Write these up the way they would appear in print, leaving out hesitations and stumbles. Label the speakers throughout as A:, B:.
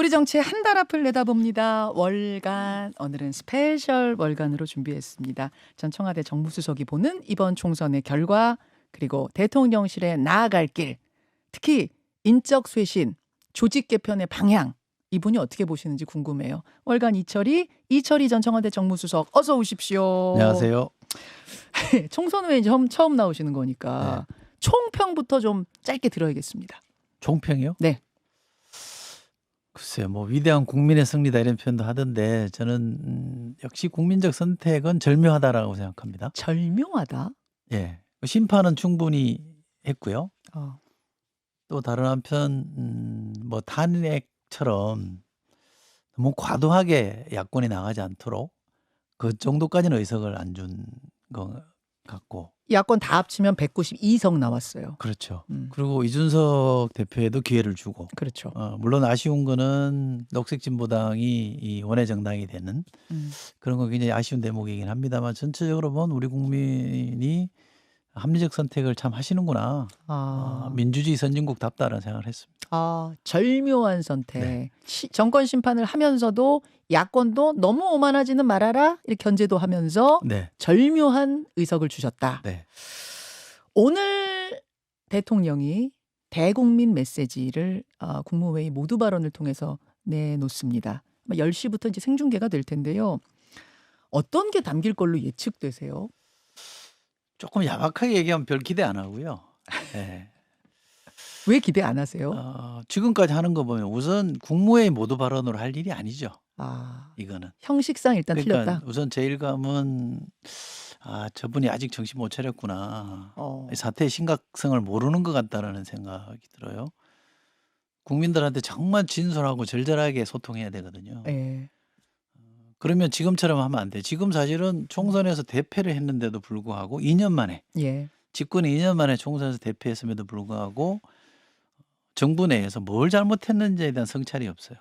A: 우리 정치의 한 달 앞을 내다봅니다. 월간, 오늘은 스페셜 월간으로 준비했습니다. 전 청와대 정무수석이 보는 이번 총선의 결과, 그리고 대통령실에 나아갈 길, 특히 인적 쇄신, 조직 개편의 방향, 이분이 어떻게 보시는지 궁금해요. 월간 이철희 전 청와대 정무수석, 어서 오십시오.
B: 안녕하세요.
A: 총선 후에 이제 처음 나오시는 거니까 총평부터 좀 짧게 들어야겠습니다.
B: 총평이요?
A: 네.
B: 글쎄요, 뭐 위대한 국민의 승리다 이런 표현도 하던데 저는 역시 국민적 선택은 절묘하다라고 생각합니다.
A: 절묘하다.
B: 예, 심판은 충분히 했고요.
A: 어.
B: 또 다른 한편 뭐 탄핵처럼 너무 과도하게 야권이 나가지 않도록 그 정도까지는 의석을 안 준 것 같고.
A: 야권 다 합치면 192석 나왔어요.
B: 그렇죠. 그리고 이준석 대표에도 기회를 주고.
A: 그렇죠.
B: 물론 아쉬운 거는 녹색진보당이 이 원외 정당이 되는 그런 거 굉장히 아쉬운 대목이긴 합니다만 전체적으로 보면 우리 국민이 합리적 선택을 참 하시는구나. 민주주의 선진국답다라는 생각을 했습니다.
A: 절묘한 선택.
B: 네.
A: 정권 심판을 하면서도 야권도 너무 오만하지는 말아라 이렇게 견제도 하면서
B: 네.
A: 절묘한 의석을 주셨다.
B: 네.
A: 오늘 대통령이 대국민 메시지를 국무회의 모두 발언을 통해서 내놓습니다. 10시부터 이제 생중계가 될 텐데요. 어떤 게 담길 걸로 예측되세요?
B: 조금 야박하게 얘기하면 별 기대 안 하고요. 네.
A: 왜 기대 안 하세요?
B: 지금까지 하는 거 보면 우선 국무회의 모두 발언으로 할 일이 아니죠. 이거는.
A: 형식상 일단
B: 그러니까
A: 틀렸다.
B: 우선 제 일감은 저분이 아직 정신 못 차렸구나. 이 사태의 심각성을 모르는 것 같다라는 생각이 들어요. 국민들한테 정말 진솔하고 절절하게 소통해야 되거든요.
A: 네.
B: 그러면 지금처럼 하면 안 돼. 지금 사실은 총선에서 대패를 했는데도 불구하고 2년 만에 집권이 2년 만에 총선에서 대패했음에도 불구하고 정부 내에서 뭘 잘못했는지에 대한 성찰이 없어요.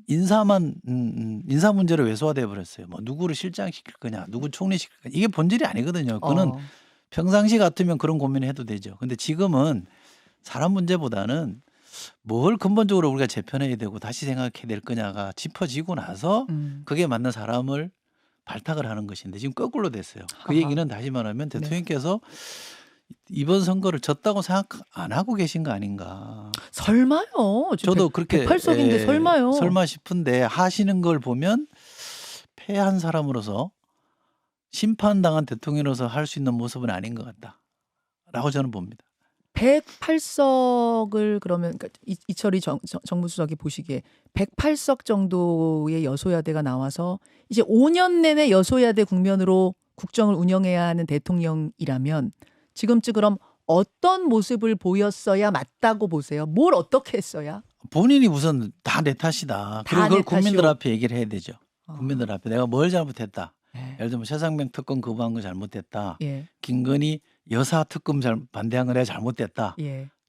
B: 인사만 인사 문제로 외소화돼 버렸어요. 뭐 누구를 실장시킬 거냐, 누구 총리시킬 거냐. 이게 본질이 아니거든요. 그거는 평상시 같으면 그런 고민을 해도 되죠. 근데 지금은 사람 문제보다는 뭘 근본적으로 우리가 재편해야 되고 다시 생각해야 될 거냐가 짚어지고 나서 그게 맞는 사람을 발탁을 하는 것인데 지금 거꾸로 됐어요. 그 얘기는 다시 말하면 대통령께서 이번 선거를 졌다고 생각 안 하고 계신 거 아닌가.
A: 설마요.
B: 저도 그렇게
A: 108석인데 설마요.
B: 설마 싶은데 하시는 걸 보면 패한 사람으로서 심판당한 대통령으로서 할 수 있는 모습은 아닌 것 같다라고 저는 봅니다.
A: 108석을 그러면 이철희 정무수석이 보시기에 108석 정도의 여소야대가 나와서 이제 5년 내내 여소야대 국면으로 국정을 운영해야 하는 대통령이라면 지금쯤 그럼 어떤 모습을 보였어야 맞다고 보세요? 뭘 어떻게 했어야?
B: 본인이 우선 다 내 탓이다. 그리고 그걸 국민들 앞에 얘기를 해야 되죠. 국민들 앞에 내가 뭘 잘못했다. 예를 들면 최상병 특검 거부한 거 잘못됐다. 김건희 여사 특검 반대한 거 내가 잘못됐다.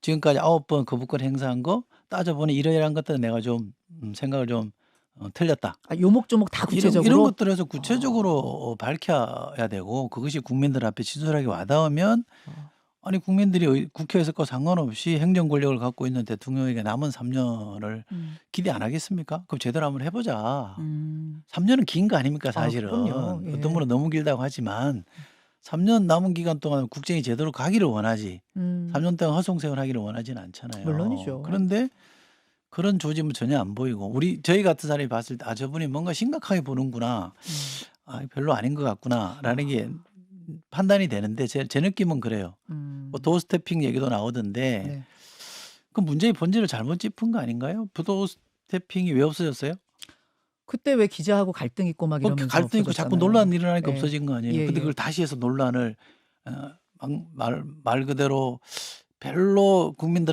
B: 지금까지 9번 거부권 행사한 거 따져보니 이러이러한 것들은 내가 좀 생각을 좀 틀렸다.
A: 요목조목 다 구체적으로?
B: 이런 것들에서 구체적으로 밝혀야 되고 그것이 국민들 앞에 진솔하게 와닿으면 아니 국민들이 국회에서과 상관없이 행정 권력을 갖고 있는 대통령에게 남은 3년을 기대 안 하겠습니까? 그럼 제대로 한번 해보자. 3년은 긴 거 아닙니까 사실은. 어떤 분은 너무 길다고 하지만 3년 남은 기간 동안 국정이 제대로 가기를 원하지 3년 동안 허송세월하기를 원하지는 않잖아요.
A: 물론이죠.
B: 그런데 그런 조짐은 전혀 안 보이고 저희 같은 사람이 봤을 때 저분이 뭔가 심각하게 보는구나. 별로 아닌 것 같구나라는 게 판단이 되는데 제 느낌은 그래요. 뭐 도어스태핑 얘기도 나오던데 그 문제의 본질을 잘못 짚은 거 아닌가요? 도어스태핑이 왜 없어졌어요?
A: 그때 왜 기자하고 갈등 있고 막 이러면서
B: 갈등 있고 자꾸 논란 일어나니까 없어진 거 아니에요? 근데 그걸 다시 해서 논란을 말 그대로 별로 국민이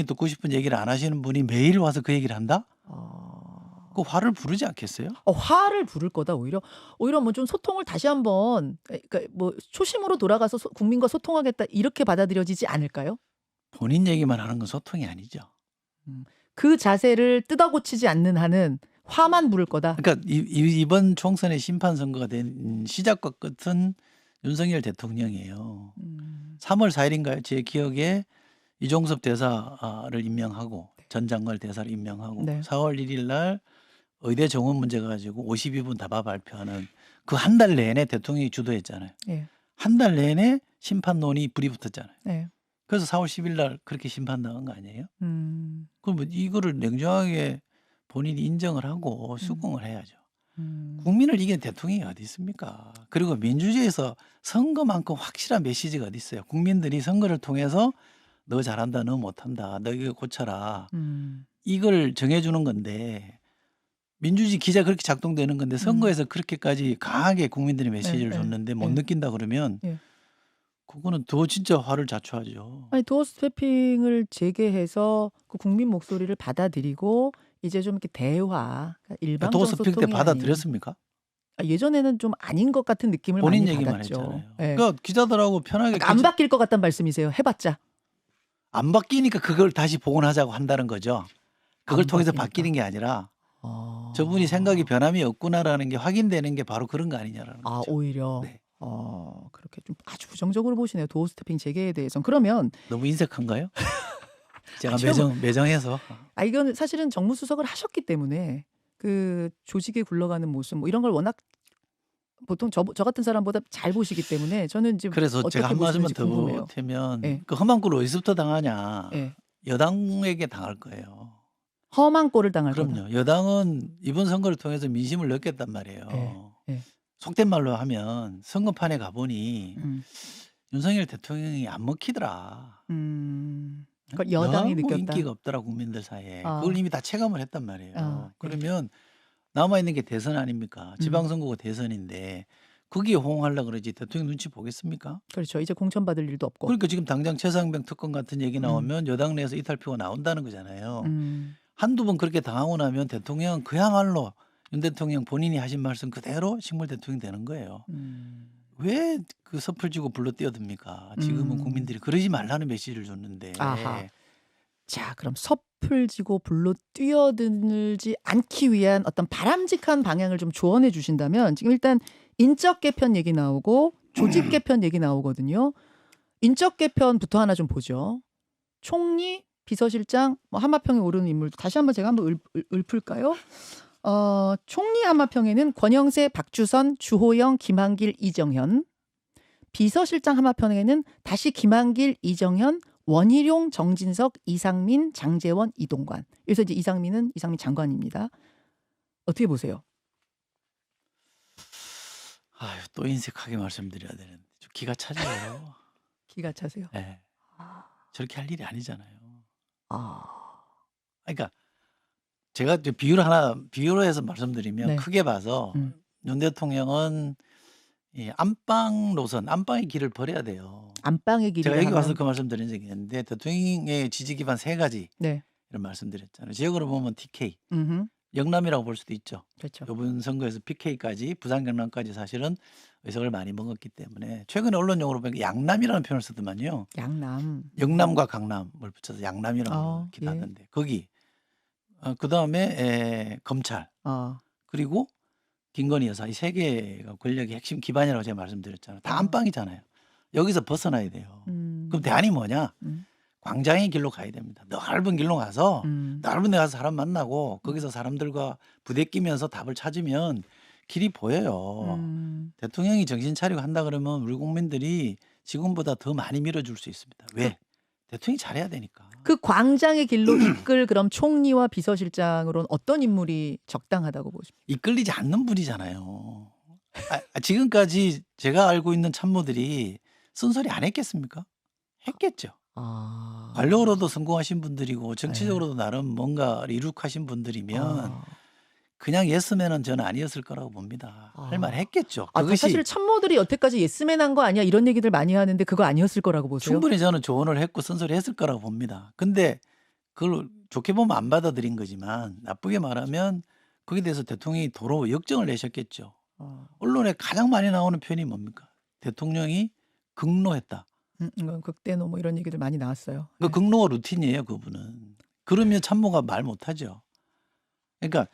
B: 듣고 싶은 얘기를 안 하시는 분이 매일 와서 그 얘기를 한다? 그 화를 부르지 않겠어요?
A: 화를 부를 거다 오히려 뭐 좀 소통을 다시 한번 그러니까 뭐 초심으로 돌아가서 국민과 소통하겠다 이렇게 받아들여지지 않을까요?
B: 본인 얘기만 하는 건 소통이 아니죠.
A: 그 자세를 뜯어고치지 않는 한은 화만 부를 거다.
B: 그러니까 이번 총선의 심판 선거가 된 시작과 끝은 윤석열 대통령이에요. 3월 4일인가요? 제 기억에 이종섭 대사를 임명하고 전 장관을 대사로 임명하고
A: 네.
B: 4월 1일 날 의대 정원 문제 가지고 52분 답화 발표하는 그 한 달 내내 대통령이 주도했잖아요.
A: 예.
B: 한 달 내내 심판론이 불이 붙었잖아요.
A: 네.
B: 그래서 4월 10일 날 그렇게 심판당한 거 아니에요?
A: 음.
B: 그럼 뭐 이거를 냉정하게 본인이 인정을 하고 수긍을 해야죠. 국민을 이긴 대통령이 어디 있습니까? 그리고 민주주의에서 선거만큼 확실한 메시지가 어디 있어요? 국민들이 선거를 통해서 너 잘한다, 너 못한다, 너 이거 고쳐라. 이걸 정해주는 건데 민주주의 기자 그렇게 작동되는 건데 선거에서 그렇게까지 강하게 국민들이 메시지를
A: 네,
B: 줬는데 못
A: 네.
B: 느낀다 그러면
A: 예.
B: 그거는 더 진짜 화를 자초하죠.
A: 아니 도어 스태핑을 재개해서 그 국민 목소리를 받아들이고 이제 좀 이렇게 대화, 그러니까 일방적
B: 도어스픽 때
A: 소통이 아닌.
B: 받아들였습니까?
A: 예전에는 좀 아닌 것 같은 느낌을
B: 본인
A: 많이
B: 얘기만
A: 받았죠.
B: 했잖아요.
A: 예.
B: 그러니까 기자들하고 편하게
A: 안 바뀔 것 같다는 말씀이세요. 해봤자.
B: 안 바뀌니까 그걸 다시 복원하자고 한다는 거죠. 그걸
A: 안
B: 통해서
A: 바뀌니까.
B: 바뀌는 게 아니라
A: 어.
B: 저분이 생각이 변함이 없구나라는 게 확인되는 게 바로 그런 거 아니냐라는
A: 아,
B: 거죠.
A: 오히려.
B: 네.
A: 그렇게 좀 아주 부정적으로 보시네요. 도어 스태핑 재개에 대해서는. 그러면
B: 너무 인색한가요? 제가
A: 아니요.
B: 매정해서.
A: 이건 사실은 정무수석을 하셨기 때문에 그 조직에 굴러가는 모습 뭐 이런 걸 워낙 보통 저 같은 사람보다 잘 보시기 때문에 저는 지금
B: 그래서
A: 어떻게
B: 제가 한 말씀만
A: 보시는지
B: 더
A: 궁금해요.
B: 보태면
A: 예.
B: 그 험한 꼴을 어디서부터 당하냐.
A: 예.
B: 여당에게 당할 거예요.
A: 험한 꼴을 당할 거다.
B: 그럼요. 여당은 이번 선거를 통해서 민심을 느꼈단 말이에요.
A: 예.
B: 속된 말로 하면 선거판에 가보니 윤석열 대통령이 안 먹히더라.
A: 그걸 여당이
B: 너무
A: 느꼈다.
B: 인기가 없더라 국민들 사이에.
A: 아.
B: 그걸 이미 다 체감을 했단 말이에요.
A: 아, 예.
B: 그러면 남아있는 게 대선 아닙니까? 지방선거가 대선인데 거기에 호응하려고 그러지 대통령 눈치 보겠습니까?
A: 그렇죠. 이제 공천받을 일도 없고.
B: 그러니까 지금 당장 최상병 특권 같은 얘기 나오면 여당 내에서 이탈표가 나온다는 거잖아요. 한두 번 그렇게 당하고 나면 대통령은 그야말로 윤 대통령 본인이 하신 말씀 그대로 식물 대통령이 되는 거예요. 왜 그 섭을 지고 불러 뛰어듭니까? 지금은 국민들이 그러지 말라는 메시지를 줬는데.
A: 아하. 자, 그럼 섭을 지고 불로 뛰어들지 않기 위한 어떤 바람직한 방향을 좀 조언해 주신다면 지금 일단 인적 개편 얘기 나오고 조직 개편 얘기 나오거든요. 인적 개편부터 하나 좀 보죠. 총리, 비서실장, 뭐 하마평에 오르는 인물도 다시 한번 제가 한번 읊을까요? 총리 하마평에는 권영세, 박주선, 주호영, 김한길, 이정현. 비서실장 하마평에는 다시 김한길, 이정현, 원희룡, 정진석, 이상민, 장제원, 이동관. 여기서 이제 이상민 장관입니다. 어떻게 보세요?
B: 아유, 또 인색하게 말씀드려야 되는데 좀 기가 차져요.
A: 기가 차세요?
B: 네. 저렇게 할 일이 아니잖아요. 그러니까 제가 비유로 해서 말씀드리면
A: 네.
B: 크게 봐서 윤 대통령은 이 안방 노선, 안방의 길을 버려야 돼요.
A: 안방의 길을
B: 제가 여기
A: 하면?
B: 와서 그 말씀 드린 적이 있는데 대통령의 지지 기반 3가지
A: 네.
B: 이런 말씀드렸잖아요. 지역으로 보면 TK,
A: 음흠.
B: 영남이라고 볼 수도 있죠.
A: 그렇죠.
B: 이번 선거에서 PK까지 부산 경남까지 사실은 의석을 많이 먹었기 때문에 최근에 언론용어로 보니까 양남이라는 표현을 쓰더만요.
A: 양남.
B: 영남과 강남을 붙여서 양남이라고
A: 예.
B: 하던데 거기 그다음에 검찰 그리고 김건희 여사 이 3개가 권력의 핵심 기반이라고 제가 말씀드렸잖아요. 다 안방이잖아요. 여기서 벗어나야 돼요. 그럼 대안이 뭐냐? 광장의 길로 가야 됩니다. 넓은 길로 가서 넓은 데 가서 사람 만나고 거기서 사람들과 부대끼면서 답을 찾으면 길이 보여요. 대통령이 정신 차리고 한다 그러면 우리 국민들이 지금보다 더 많이 밀어줄 수 있습니다. 왜? 대통령이 잘해야 되니까.
A: 그 광장의 길로 이끌 그럼 총리와 비서실장으로는 어떤 인물이 적당하다고 보십니까?
B: 이끌리지 않는 분이잖아요. 지금까지 제가 알고 있는 참모들이 쓴소리 안 했겠습니까? 했겠죠. 관료로도 성공하신 분들이고 정치적으로도 나름 뭔가 이룩하신 분들이면 그냥 예스맨은 저는 아니었을 거라고 봅니다. 할 말 했겠죠. 그것이
A: 사실 참모들이 여태까지 예스맨 한 거 아니야 이런 얘기들 많이 하는데 그거 아니었을 거라고 보세요?
B: 충분히 저는 조언을 했고 쓴소리 했을 거라고 봅니다. 근데 그걸 좋게 보면 안 받아들인 거지만 나쁘게 말하면 거기에 대해서 대통령이 도로 역정을 내셨겠죠. 언론에 가장 많이 나오는 표현이 뭡니까? 대통령이 극노했다.
A: 극대노 뭐 이런 얘기들 많이 나왔어요.
B: 그 극노가 루틴이에요, 그분은. 그러면 참모가 말 못하죠. 그러니까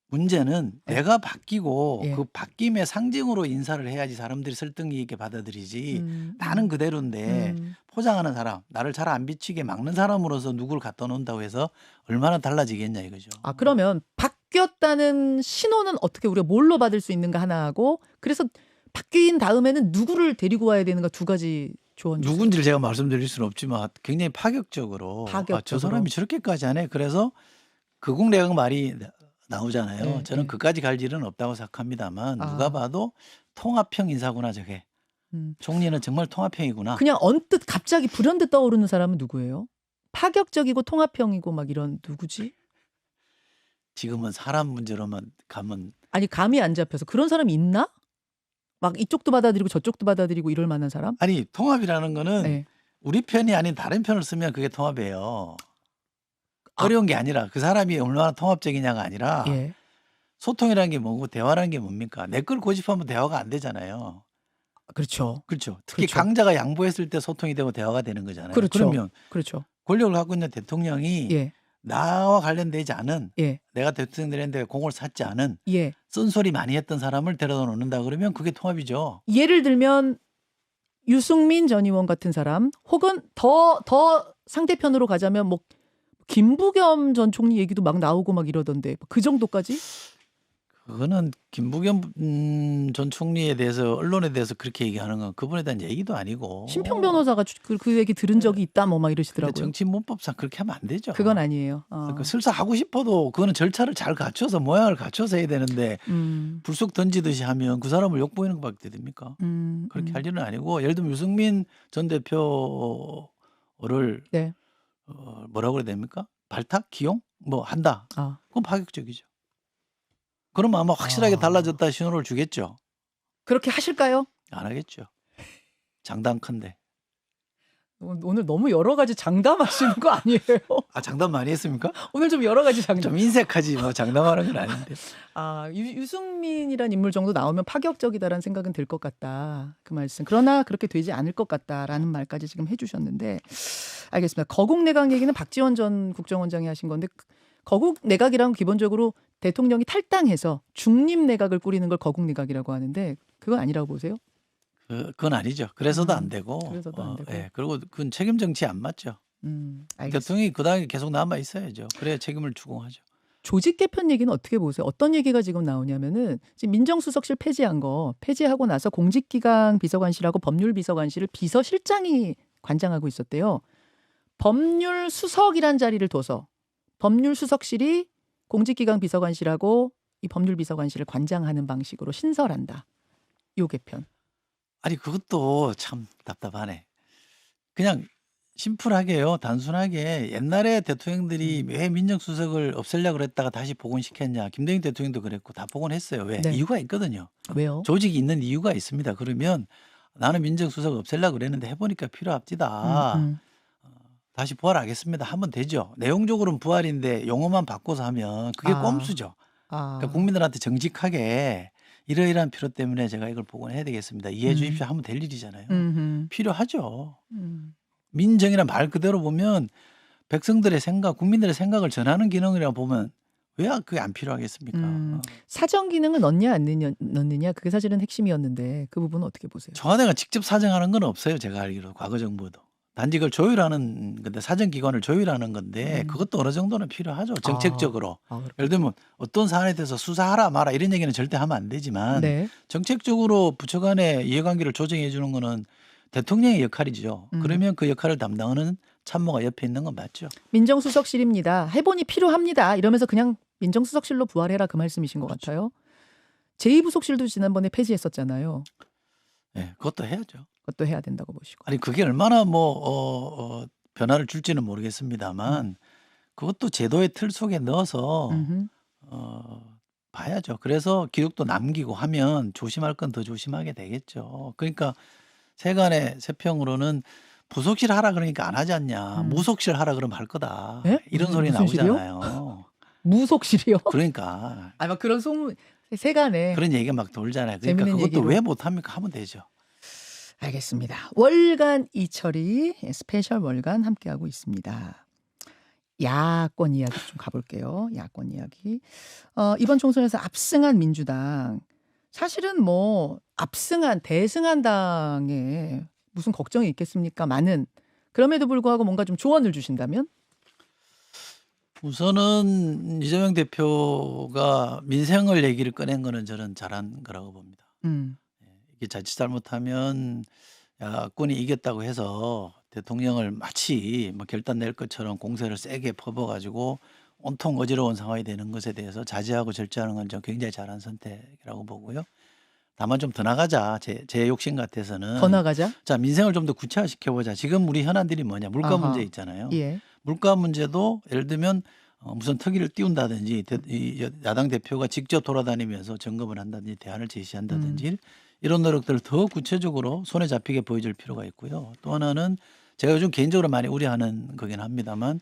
B: 문제는
A: 예.
B: 내가 바뀌고
A: 예.
B: 그 바뀜의 상징으로 인사를 해야지 사람들이 설득력 있게 받아들이지. 나는 그대로인데 포장하는 사람, 나를 잘 안 비치게 막는 사람으로서 누구를 갖다 놓는다고 해서 얼마나 달라지겠냐 이거죠.
A: 아, 그러면 바뀌었다는 신호는 어떻게 우리가 뭘로 받을 수 있는가 하나 하고, 그래서 바뀐 다음에는 누구를 데리고 와야 되는가 두 가지 조언 주세요.
B: 누군지를 제가 말씀드릴 수는 없지만 굉장히 파격적으로 아, 저
A: 파격적으로.
B: 사람이 저렇게까지 하네. 그래서 극웅내각 말이 나오잖아요.
A: 예,
B: 저는
A: 예.
B: 그까지 갈 일은 없다고 생각합니다만 누가
A: 아.
B: 봐도 통합형 인사구나 저게.
A: 음.
B: 총리는 정말 통합형이구나.
A: 그냥 언뜻 갑자기 불현듯 떠오르는 사람은 누구예요? 파격적이고 통합형이고 막 이런 누구지?
B: 지금은 사람 문제로만 가면
A: 아니, 감이 안 잡혀서 그런 사람이 있나? 막 이쪽도 받아들이고 저쪽도 받아들이고 이럴 만한 사람?
B: 아니 통합이라는 거는
A: 네.
B: 우리 편이 아닌 다른 편을 쓰면 그게 통합이에요.
A: 아.
B: 어려운 게 아니라 그 사람이 얼마나 통합적이냐가 아니라
A: 예.
B: 소통이라는 게 뭐고 대화라는 게 뭡니까? 내 걸 고집하면 대화가 안 되잖아요.
A: 그렇죠.
B: 그렇죠. 특히
A: 그렇죠.
B: 강자가 양보했을 때 소통이 되고 대화가 되는 거잖아요.
A: 그렇죠.
B: 그러면
A: 그렇죠.
B: 권력을 갖고 있는 대통령이
A: 예.
B: 나와 관련되지 않은
A: 예.
B: 내가 대통령 되는데 공을 샀지 않은
A: 예.
B: 쓴소리 많이 했던 사람을 데려다 놓는다 그러면 그게 통합이죠.
A: 예를 들면 유승민 전 의원 같은 사람, 혹은 더 상대편으로 가자면 뭐 김부겸 전 총리 얘기도 막 나오고 막 이러던데 그 정도까지?
B: 그거는 김부겸 전 총리에 대해서 언론에 대해서 그렇게 얘기하는 건 그분에 대한 얘기도 아니고
A: 심평 변호사가 그 얘기 들은 적이 있다 뭐 막
B: 근데
A: 이러시더라고요.
B: 정치 문법상 그렇게 하면 안 되죠.
A: 그건 아니에요.
B: 그러니까 설사 하고 싶어도 그거는 절차를 잘 갖춰서 모양을 갖춰서 해야 되는데 불쑥 던지듯이 하면 그 사람을 욕보이는 것밖에 됩니까? 그렇게 할 일은 아니고 예를 들면 유승민 전 대표를
A: 네.
B: 뭐라고 그래야 됩니까? 발탁? 기용? 뭐 한다.
A: 아.
B: 그건 파격적이죠. 그러면 아마 확실하게 달라졌다 신호를 주겠죠.
A: 그렇게 하실까요?
B: 안 하겠죠. 장담컨대.
A: 오늘 너무 여러 가지 장담하시는 거 아니에요?
B: 아 장담 많이 했습니까?
A: 오늘 좀 여러 가지 장담.
B: 좀 인색하지 뭐 장담하는 건 아닌데.
A: 아, 유승민이란 인물 정도 나오면 파격적이다라는 생각은 들 것 같다. 그 말씀. 그러나 그렇게 되지 않을 것 같다라는 말까지 지금 해주셨는데, 알겠습니다. 거국 내각 얘기는 박지원 전 국정원장이 하신 건데, 거국 내각이란 기본적으로 대통령이 탈당해서 중립 내각을 꾸리는 걸 거국 내각이라고 하는데 그건 아니라고 보세요?
B: 그건 아니죠. 그래서도 안 되고.
A: 그래서도 안 되고.
B: 예, 그리고 그건 책임 정치에 안 맞죠.
A: 알겠습니다.
B: 대통령이 그 당에 계속 남아 있어야죠. 그래야 책임을 추궁하죠.
A: 조직 개편 얘기는 어떻게 보세요? 어떤 얘기가 지금 나오냐면은 지금 민정수석실 폐지한 거 폐지하고 나서 공직기강 비서관실하고 법률비서관실을 비서실장이 관장하고 있었대요. 법률수석이란 자리를 둬서 법률수석실이 공직기강 비서관실하고 이 법률비서관실을 관장하는 방식으로 신설한다. 요 개편.
B: 아니 그것도 참 답답하네. 그냥 심플하게요. 단순하게 옛날에 대통령들이 왜 민정수석을 없애려고 그랬다가 다시 복원시켰냐. 김대중 대통령도 그랬고 다 복원했어요. 왜?
A: 네.
B: 이유가 있거든요.
A: 왜요?
B: 조직이 있는 이유가 있습니다. 그러면 나는 민정수석을 없애려고 그랬는데 해보니까 필요합디다. 다시 부활하겠습니다. 하면 되죠. 내용적으로는 부활인데 용어만 바꿔서 하면 그게 꼼수죠. 그러니까 국민들한테 정직하게 이러이러한 필요 때문에 제가 이걸 복원해야 되겠습니다. 이해해 주십시오 하면 될 일이잖아요. 필요하죠. 민정이란 말 그대로 보면 백성들의 생각, 국민들의 생각을 전하는 기능이라고 보면 왜 그게 안 필요하겠습니까?
A: 사정 기능을 넣냐 안 넣느냐 그게 사실은 핵심이었는데 그 부분은 어떻게 보세요?
B: 청와대가 직접 사정하는 건 없어요. 제가 알기로 과거 정부도. 단지 그걸 조율하는 건데 사정기관을 조율하는 건데 그것도 어느 정도는 필요하죠. 정책적으로. 예를 들면 어떤 사안에 대해서 수사하라 마라 이런 얘기는 절대 하면 안 되지만
A: 네.
B: 정책적으로 부처 간의 이해관계를 조정해 주는 거는 대통령의 역할이죠. 그러면 그 역할을 담당하는 참모가 옆에 있는 건 맞죠.
A: 민정수석실입니다. 해본이 필요합니다. 이러면서 그냥 민정수석실로 부활해라 그 말씀이신 것 같아요. 제2부속실도 지난번에 폐지했었잖아요.
B: 네, 그것도 해야죠.
A: 그것도 해야 된다고 보시고.
B: 아니 그게 얼마나 변화를 줄지는 모르겠습니다만 그것도 제도의 틀 속에 넣어서 봐야죠. 그래서 기록도 남기고 하면 조심할 건 더 조심하게 되겠죠. 그러니까 세간의 세평으로는 부속실 하라 그러니까 안 하지 않냐. 무속실 하라 그러면 할 거다.
A: 네?
B: 이런 소리
A: 무슨 실이요?
B: 나오잖아요.
A: 무속실이요?
B: 그러니까
A: 막 그런 소문 세간에.
B: 그런 얘기가 막 돌잖아요. 그러니까
A: 재밌는
B: 그것도
A: 얘기로.
B: 왜 못합니까? 하면 되죠.
A: 알겠습니다. 월간 이철이 스페셜 월간 함께하고 있습니다. 야권 이야기 좀 가볼게요. 야권 이야기. 이번 총선에서 압승한 민주당. 사실은 뭐 압승한 대승한 당에 무슨 걱정이 있겠습니까? 많은. 그럼에도 불구하고 뭔가 좀 조언을 주신다면?
B: 우선은 이재명 대표가 민생을 얘기를 꺼낸 거는 저는 잘한 거라고 봅니다. 이게 자칫 잘못하면 야권이 이겼다고 해서 대통령을 마치 뭐 결단 낼 것처럼 공세를 세게 퍼부어가지고 온통 어지러운 상황이 되는 것에 대해서 자제하고 절제하는 건 저 굉장히 잘한 선택이라고 보고요. 다만 좀 더 나가자. 제 욕심
A: 더
B: 같아서는
A: 나가자.
B: 자 민생을 좀 더 구체화시켜보자. 지금 우리 현안들이 뭐냐. 물가
A: 아하.
B: 문제 있잖아요.
A: 예.
B: 물가 문제도 예를 들면 무슨 특위를 띄운다든지 야당 대표가 직접 돌아다니면서 점검을 한다든지 대안을 제시한다든지 이런 노력들을 더 구체적으로 손에 잡히게 보여줄 필요가 있고요. 또 하나는 제가 요즘 개인적으로 많이 우려하는 거긴 합니다만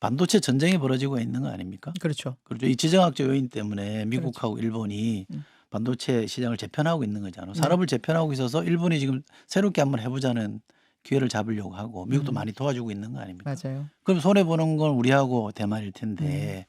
B: 반도체 전쟁이 벌어지고 있는 거 아닙니까?
A: 그렇죠.
B: 그렇죠. 이 지정학적 요인 때문에 미국하고 일본이 반도체 시장을 재편하고 있는 거잖아요. 산업을 재편하고 있어서 일본이 지금 새롭게 한번 해보자는 기회를 잡으려고 하고 미국도 많이 도와주고 있는 거 아닙니까?
A: 맞아요.
B: 그럼 손해보는 건 우리하고 대만일 텐데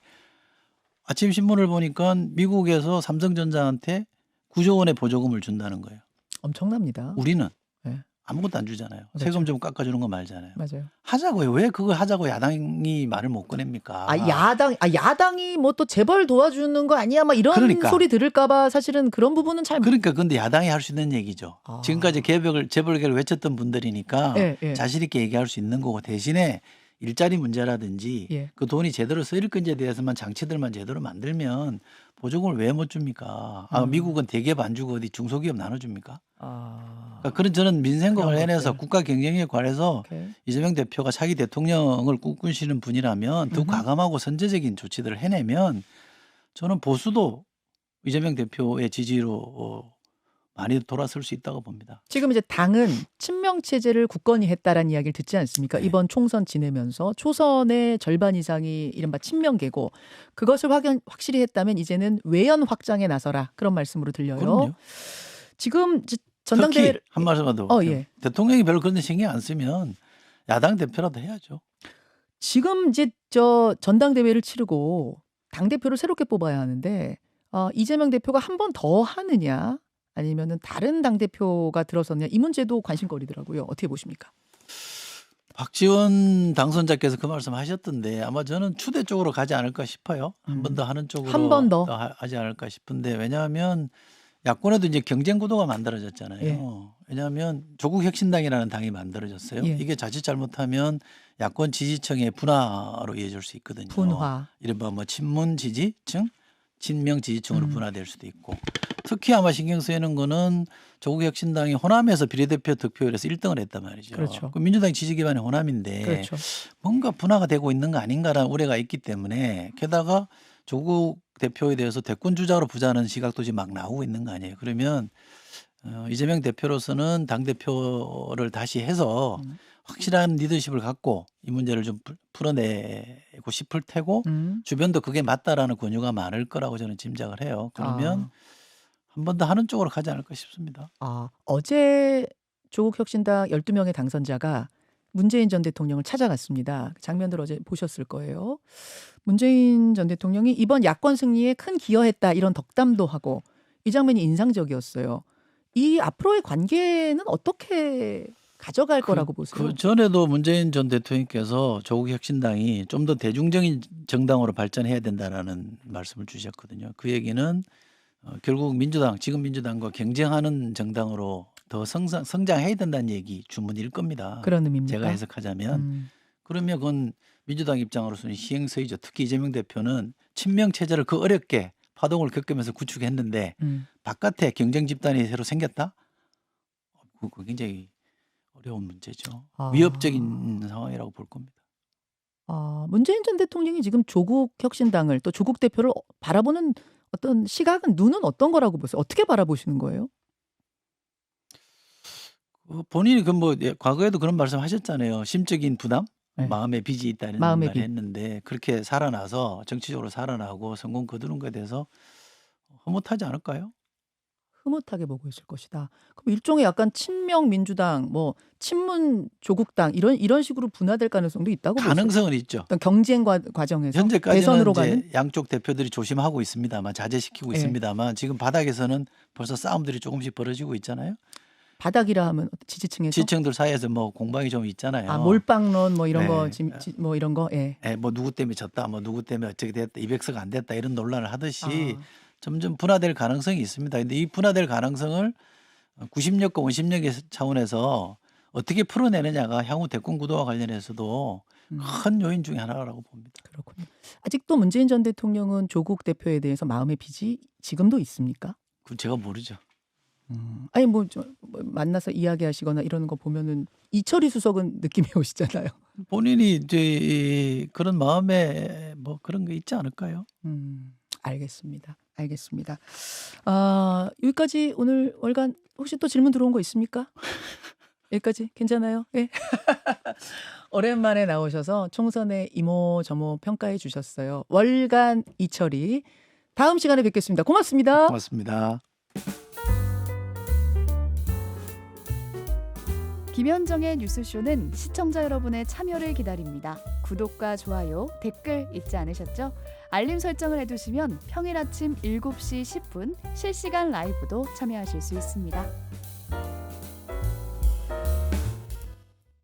B: 아침 신문을 보니까 미국에서 삼성전자한테 9조 원의 보조금을 준다는 거예요.
A: 엄청납니다.
B: 우리는
A: 네.
B: 아무것도 안 주잖아요.
A: 그렇죠.
B: 세금 좀 깎아주는 거 말잖아요.
A: 맞아요.
B: 하자고요. 왜 그거 하자고 야당이 말을 못 꺼냅니까?
A: 야당이 뭐 또 재벌 도와주는 거 아니야? 막 이런
B: 그러니까.
A: 소리 들을까봐 사실은 그런 부분은 잘.
B: 그러니까 근데 야당이 할 수 있는 얘기죠.
A: 아.
B: 지금까지 재벌개를 외쳤던 분들이니까
A: 예.
B: 자신 있게 얘기할 수 있는 거고 대신에 일자리 문제라든지
A: 예.
B: 그 돈이 제대로 쓰일 건지에 대해서만 장치들만 제대로 만들면 보조금을 왜 못 줍니까? 미국은 대기업 안 주고 어디 중소기업 나눠줍니까? 그러니까 그런 저는 민생과
A: 그런
B: 관련해서
A: 것들.
B: 국가 경영에 관해서
A: 오케이.
B: 이재명 대표가 차기 대통령을 꿈꾸시는 분이라면 더 과감하고 선제적인 조치들을 해내면 저는 보수도 이재명 대표의 지지로 많이 돌아설 수 있다고 봅니다.
A: 지금 이제 당은 친명 체제를 굳건히 했다라는 이야기를 듣지 않습니까?
B: 네.
A: 이번 총선 지내면서 초선의 절반 이상이 이른바 친명계고 그것을 확실히 했다면 이제는 외연 확장에 나서라 그런 말씀으로 들려요.
B: 그럼요.
A: 지금 이제
B: 특히
A: 전당대회를
B: 한 말씀 더.
A: 예.
B: 대통령이 별로 그런 데 신경 안 쓰면 야당 대표라도 해야죠.
A: 지금 이제 저 전당대회를 치르고 당 대표를 새롭게 뽑아야 하는데 이재명 대표가 한 번 더 하느냐 아니면은 다른 당 대표가 들어섰냐 이 문제도 관심거리더라고요. 어떻게 보십니까?
B: 박지원 당선자께서 그 말씀하셨던데 아마 저는 추대 쪽으로 가지 않을까 싶어요. 한 번 더 하는 쪽으로
A: 한 번 더
B: 하지 않을까 싶은데 왜냐하면 야권에도 이제 경쟁 구도가 만들어졌잖아요.
A: 예.
B: 왜냐하면 조국 혁신당이라는 당이 만들어졌어요.
A: 예.
B: 이게 자칫 잘못하면 야권 지지층의 분화로 이어질 수 있거든요.
A: 분화.
B: 이른바 뭐 친문 지지층, 친명 지지층으로 분화될 수도 있고 특히 아마 신경 쓰이는 거는 조국 혁신당이 호남에서 비례대표 득표율에서 1등을 했단 말이죠.
A: 그렇죠.
B: 그 민주당 지지 기반이 호남인데
A: 그렇죠.
B: 뭔가 분화가 되고 있는 거 아닌가라는 우려가 있기 때문에 게다가 조국 대표에 대해서 대권 주자로 보자는 시각도 지금 막 나오고 있는 거 아니에요. 그러면 이재명 대표로서는 당대표를 다시 해서 확실한 리더십을 갖고 이 문제를 좀 풀어내고 싶을 테고 주변도 그게 맞다라는 권유가 많을 거라고 저는 짐작을 해요. 그러면 한 번 더 하는 쪽으로 가지 않을까 싶습니다.
A: 어제 조국 혁신당 12명의 당선자가 문재인 전 대통령을 찾아갔습니다. 장면들 어제 보셨을 거예요. 문재인 전 대통령이 이번 야권 승리에 큰 기여했다 이런 덕담도 하고 이 장면이 인상적이었어요. 이 앞으로의 관계는 어떻게 가져갈 거라고 보세요?
B: 그 전에도 문재인 전 대통령께서 조국 혁신당이 좀 더 대중적인 정당으로 발전해야 된다라는 말씀을 주셨거든요. 그 얘기는 결국 민주당 지금 민주당과 경쟁하는 정당으로 더 성장해야 된다는 얘기 주문일 겁니다.
A: 그런 의미입니까?
B: 제가 해석하자면 그러면 그건 민주당 입장으로서는 시행서이죠. 특히 이재명 대표는 친명 체제를 그 어렵게 파동을 겪으면서 구축했는데 바깥에 경쟁 집단이 새로 생겼다? 그거 굉장히 어려운 문제죠. 위협적인 상황이라고 볼 겁니다.
A: 문재인 전 대통령이 지금 조국 혁신당을 또 조국 대표를 바라보는 어떤 시각은 눈은 어떤 거라고 보세요? 어떻게 바라보시는 거예요?
B: 본인이 과거에도 그런 말씀하셨잖아요. 심적인 부담,
A: 네.
B: 마음의 빚이 있다는
A: 마음의
B: 말을 했는데 그렇게 살아나서 정치적으로 살아나고 성공 거두는 것에 대해서 허무하지 않을까요?
A: 흐뭇하게 보고 있을 것이다. 그럼 일종의 약간 친명 민주당, 뭐 친문 조국당 이런 식으로 분화될 가능성도 있다고 보세요.
B: 가능성은 있죠.
A: 어떤 경쟁 과정에서
B: 현재까지는
A: 대선으로
B: 이제
A: 가는
B: 양쪽 대표들이 조심하고 있습니다만, 자제시키고
A: 예.
B: 있습니다만, 지금 바닥에서는 벌써 싸움들이 조금씩 벌어지고 있잖아요.
A: 바닥이라 하면 지지층에서
B: 지지층들 사이에서 뭐 공방이 좀 있잖아요.
A: 몰빵론 뭐 이런 거
B: 네.
A: 뭐 이런 거 예.
B: 뭐 누구 때문에 졌다, 뭐 누구 때문에 어떻게 됐다, 200석 안 됐다 이런 논란을 하듯이
A: 아.
B: 점점 분화될 가능성이 있습니다. 근데 이 분화될 가능성을 구심력과 원심력의 차원에서 어떻게 풀어내느냐가 향후 대권 구도와 관련해서도 큰 요인 중에 하나라고 봅니다.
A: 그렇군요. 아직도 문재인 전 대통령은 조국 대표에 대해서 마음의 빚이 지금도 있습니까?
B: 그건 제가 모르죠.
A: 아니 뭐 만나서 이야기하시거나 이러는 거 보면은 이철희 수석은 느낌이 오시잖아요.
B: 본인이 이제 그런 마음에 뭐 그런 게 있지 않을까요?
A: 알겠습니다. 알겠습니다. 여기까지 오늘 월간 혹시 또 질문 들어온 거 있습니까? 여기까지 괜찮아요? 예. 오랜만에 나오셔서 총선의 이모저모 평가해 주셨어요. 월간 이철희. 다음 시간에 뵙겠습니다. 고맙습니다.
B: 고맙습니다.
C: 김현정의 뉴스쇼는 시청자 여러분의 참여를 기다립니다. 구독과 좋아요, 댓글 잊지 않으셨죠? 알림 설정을 해두시면 평일 아침 7시 10분 실시간 라이브도 참여하실 수 있습니다.